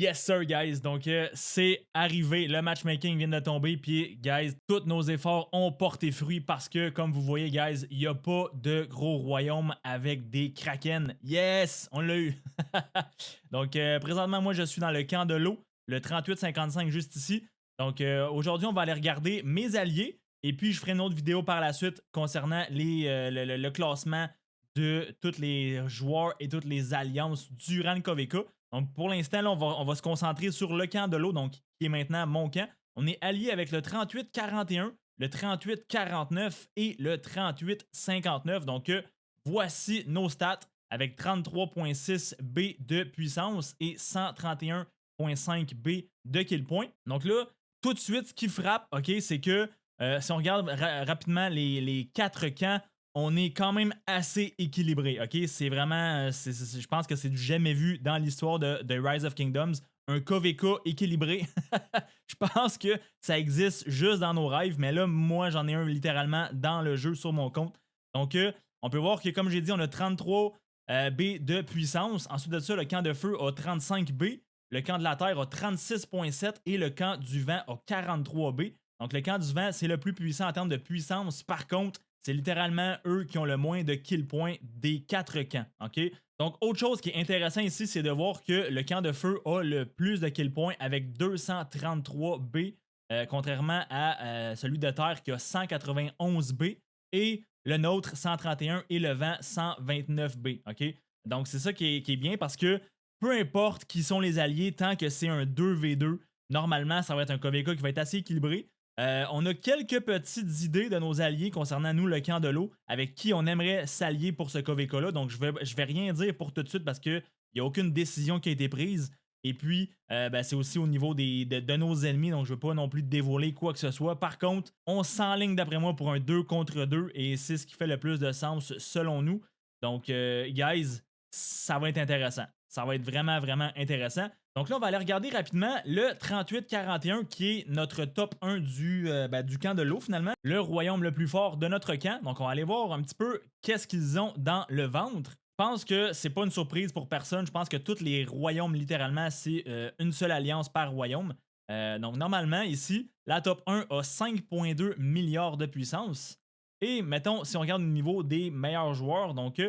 Yes sir guys, donc c'est arrivé, le matchmaking vient de tomber, puis guys, tous nos efforts ont porté fruit parce que comme vous voyez guys, il n'y a pas de gros royaume avec des kraken. Yes, on l'a eu. Donc présentement moi je suis dans le camp de l'eau, le 3855 juste ici. Donc aujourd'hui on va aller regarder mes alliés et puis je ferai une autre vidéo par la suite concernant le classement de tous les joueurs et toutes les alliances durant le KVK. Donc, pour l'instant, on va se concentrer sur le camp de l'eau, donc qui est maintenant mon camp. On est allié avec le 38-41, le 38-49 et le 38-59. Donc, voici nos stats avec 33.6 B de puissance et 131.5 B de kill point. Donc là, tout de suite, ce qui frappe, ok, c'est que si on regarde rapidement les 4 camps, on est quand même assez équilibré, ok? C'est vraiment, je pense que c'est du jamais vu dans l'histoire de Rise of Kingdoms. Un KVK équilibré. Je pense que ça existe juste dans nos rêves, mais là, moi, j'en ai un littéralement dans le jeu sur mon compte. Donc, on peut voir que, comme j'ai dit, on a 33 B de puissance. Ensuite de ça, le camp de feu a 35 B. Le camp de la terre a 36.7 et le camp du vent a 43 B. Donc, le camp du vent, c'est le plus puissant en termes de puissance. Par contre, c'est littéralement eux qui ont le moins de kill points des 4 camps. OK? Donc, autre chose qui est intéressant ici, c'est de voir que le camp de feu a le plus de kill points avec 233 B, contrairement à celui de terre qui a 191 B et le nôtre 131 et le vent 129 B. OK? Donc, c'est ça qui est bien parce que peu importe qui sont les alliés, tant que c'est un 2v2, normalement, ça va être un KVK qui va être assez équilibré. On a quelques petites idées de nos alliés concernant nous, le camp de l'eau, avec qui on aimerait s'allier pour ce KVK-là. Donc, je vais rien dire pour tout de suite parce qu'il n'y a aucune décision qui a été prise. Et puis, ben, c'est aussi au niveau de nos ennemis, donc je ne veux pas non plus dévoiler quoi que ce soit. Par contre, on s'enligne d'après moi pour un 2 contre 2 et c'est ce qui fait le plus de sens selon nous. Donc, guys, ça va être intéressant. Ça va être vraiment, vraiment intéressant. Donc là, on va aller regarder rapidement le 38-41 qui est notre top 1 du camp de l'eau finalement. Le royaume le plus fort de notre camp. Donc on va aller voir un petit peu qu'est-ce qu'ils ont dans le ventre. Je pense que c'est pas une surprise pour personne. Je pense que tous les royaumes, littéralement, c'est une seule alliance par royaume. Donc normalement, ici, la top 1 a 5,2 milliards de puissance. Et mettons, si on regarde au niveau des meilleurs joueurs, donc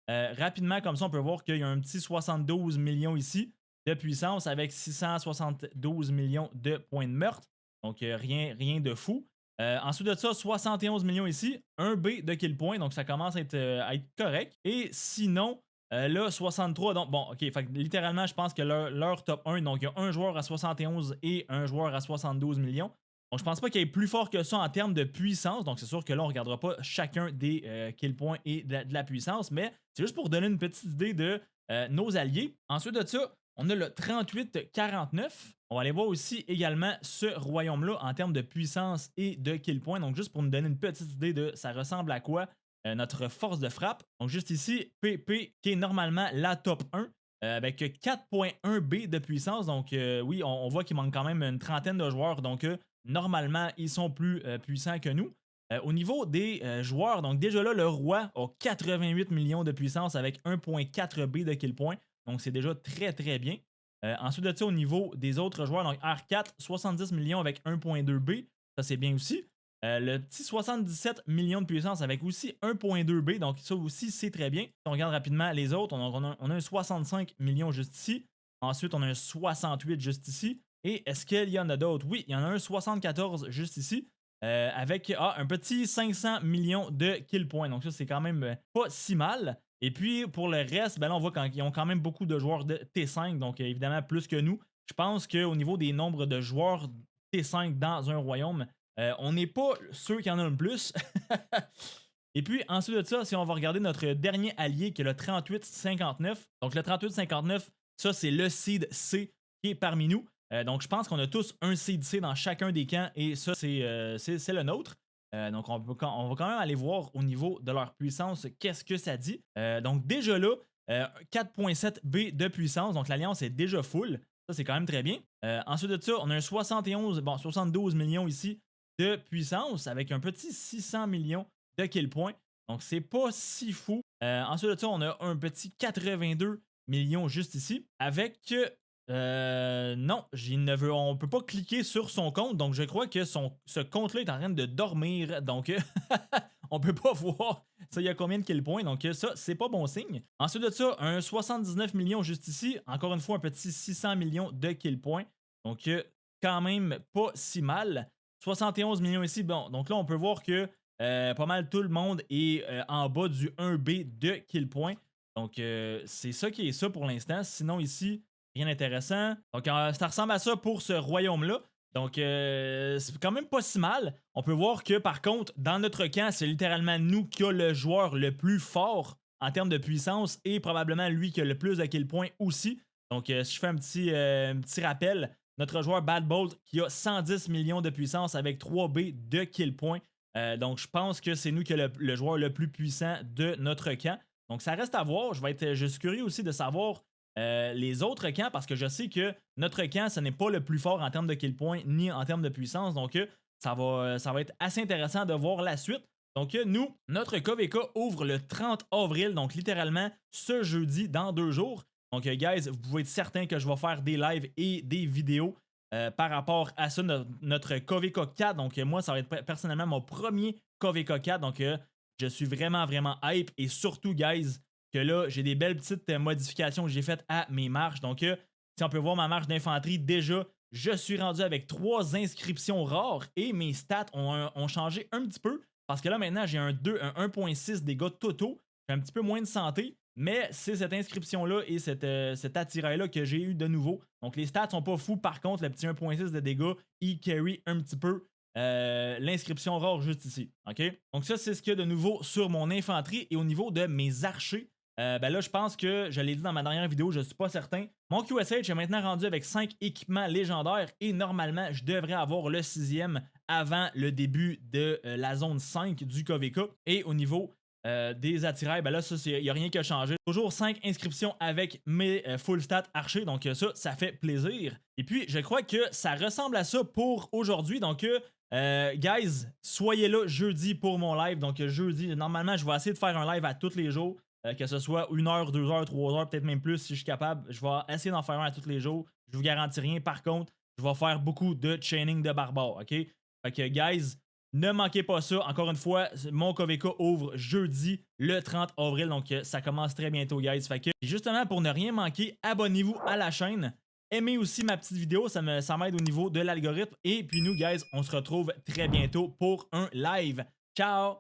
rapidement comme ça, on peut voir qu'il y a un petit 72 millions ici de puissance avec 672 millions de points de meurtre. Donc, rien de fou. Ensuite de ça, 71 millions ici, un B de kill point, donc ça commence à être correct. Et sinon, là, 63, donc bon, ok, fait que littéralement, je pense que leur top 1, donc il y a un joueur à 71 et un joueur à 72 millions. Donc, je pense pas qu'il y ait plus fort que ça en termes de puissance. Donc, c'est sûr que là, on regardera pas chacun des kill points et de la puissance, mais c'est juste pour donner une petite idée de nos alliés. Ensuite de ça, on a le 38-49. On va aller voir aussi également ce royaume-là en termes de puissance et de kill point. Donc, juste pour nous donner une petite idée de ça ressemble à quoi notre force de frappe. Donc, juste ici, PP qui est normalement la top 1 avec 4.1 B de puissance. Donc, oui, on voit qu'il manque quand même une trentaine de joueurs. Donc, normalement, ils sont plus puissants que nous. Au niveau des joueurs, donc déjà là, le roi a 88 millions de puissance avec 1.4 B de kill point. Donc, c'est déjà très, très bien. Ensuite de ça, au niveau des autres joueurs, donc R4, 70 millions avec 1.2 B. Ça, c'est bien aussi. Le petit 77 millions de puissance avec aussi 1.2 B. Donc, ça aussi, c'est très bien. Si on regarde rapidement les autres, on a un 65 millions juste ici. Ensuite, on a un 68 juste ici. Et est-ce qu'il y en a d'autres? Oui, il y en a un 74 juste ici. Avec un petit 500 millions de kill points. Donc, ça, c'est quand même pas si mal. Et puis, pour le reste, ben là, on voit qu'ils ont quand même beaucoup de joueurs de T5, donc évidemment plus que nous. Je pense qu'au niveau des nombres de joueurs T5 dans un royaume, on n'est pas ceux qui en ont le plus. Et puis, ensuite de ça, si on va regarder notre dernier allié qui est le 3859, donc le 3859, ça, c'est le seed C qui est parmi nous. Donc, je pense qu'on a tous un seed C dans chacun des camps et ça, c'est le nôtre. Donc, on va quand même aller voir au niveau de leur puissance qu'est-ce que ça dit. Donc, déjà là, 4.7 B de puissance. Donc, l'alliance est déjà full. Ça, c'est quand même très bien. Ensuite de ça, on a un 72 millions ici de puissance avec un petit 600 millions de kill point. Donc, c'est pas si fou. Ensuite de ça, on a un petit 82 millions juste ici avec Non, on peut pas cliquer sur son compte, donc je crois que ce compte-là est en train de dormir, donc on peut pas voir ça, il y a combien de kill points, donc ça, c'est pas bon signe. Ensuite de ça, un 79 millions juste ici, encore une fois, un petit 600 millions de kill points, donc quand même pas si mal. 71 millions ici, bon, donc là, on peut voir que pas mal tout le monde est en bas du 1B de kill points, donc c'est ça qui est ça pour l'instant, sinon ici, rien d'intéressant. Donc, ça ressemble à ça pour ce royaume-là. Donc, c'est quand même pas si mal. On peut voir que, par contre, dans notre camp, c'est littéralement nous qui a le joueur le plus fort en termes de puissance et probablement lui qui a le plus de kill points aussi. Donc, si je fais un petit rappel, notre joueur Bad Bolt qui a 110 millions de puissance avec 3B de kill points. Donc, je pense que c'est nous qui a le joueur le plus puissant de notre camp. Donc, ça reste à voir. Je suis curieux aussi de savoir les autres camps parce que je sais que notre camp, ce n'est pas le plus fort en termes de kill points ni en termes de puissance. Donc, ça va être assez intéressant de voir la suite. Donc, nous, notre KVK ouvre le 30 avril, donc littéralement ce jeudi, dans 2 jours. Donc, guys, vous pouvez être certain que je vais faire des lives et des vidéos par rapport à ça, notre KVK 4. Donc, moi, ça va être personnellement mon premier KVK 4. Donc, je suis vraiment, vraiment hype. Et surtout, guys, que là, j'ai des belles petites modifications que j'ai faites à mes marches. Donc, si on peut voir ma marche d'infanterie, déjà, je suis rendu avec 3 inscriptions rares et mes stats ont changé un petit peu parce que là, maintenant, j'ai un 1.6 dégâts totaux. J'ai un petit peu moins de santé, mais c'est cette inscription-là et cet attirail-là que j'ai eu de nouveau. Donc, les stats sont pas fous. Par contre, le petit 1.6 de dégâts, il carry un petit peu l'inscription rare juste ici. OK? Donc, ça, c'est ce qu'il y a de nouveau sur mon infanterie et au niveau de mes archers. Ben là, je pense que je l'ai dit dans ma dernière vidéo, je suis pas certain. Mon QSH est maintenant rendu avec 5 équipements légendaires et normalement, je devrais avoir le 6e avant le début de la zone 5 du KVK. Et au niveau des attirails, ben là, il n'y a rien qui a changé. Toujours 5 inscriptions avec mes full stats archers, donc ça fait plaisir. Et puis, je crois que ça ressemble à ça pour aujourd'hui, donc guys, soyez là jeudi pour mon live. Donc jeudi, normalement, je vais essayer de faire un live à tous les jours. Que ce soit 1 heure, 2 heures, 3 heures, peut-être même plus si je suis capable. Je vais essayer d'en faire un à tous les jours. Je vous garantis rien. Par contre, je vais faire beaucoup de chaining de barbares, OK? Fait que, guys, ne manquez pas ça. Encore une fois, mon KVK ouvre jeudi le 30 avril. Donc, ça commence très bientôt, guys. Fait que, justement, pour ne rien manquer, abonnez-vous à la chaîne. Aimez aussi ma petite vidéo, ça m'aide au niveau de l'algorithme. Et puis nous, guys, on se retrouve très bientôt pour un live. Ciao!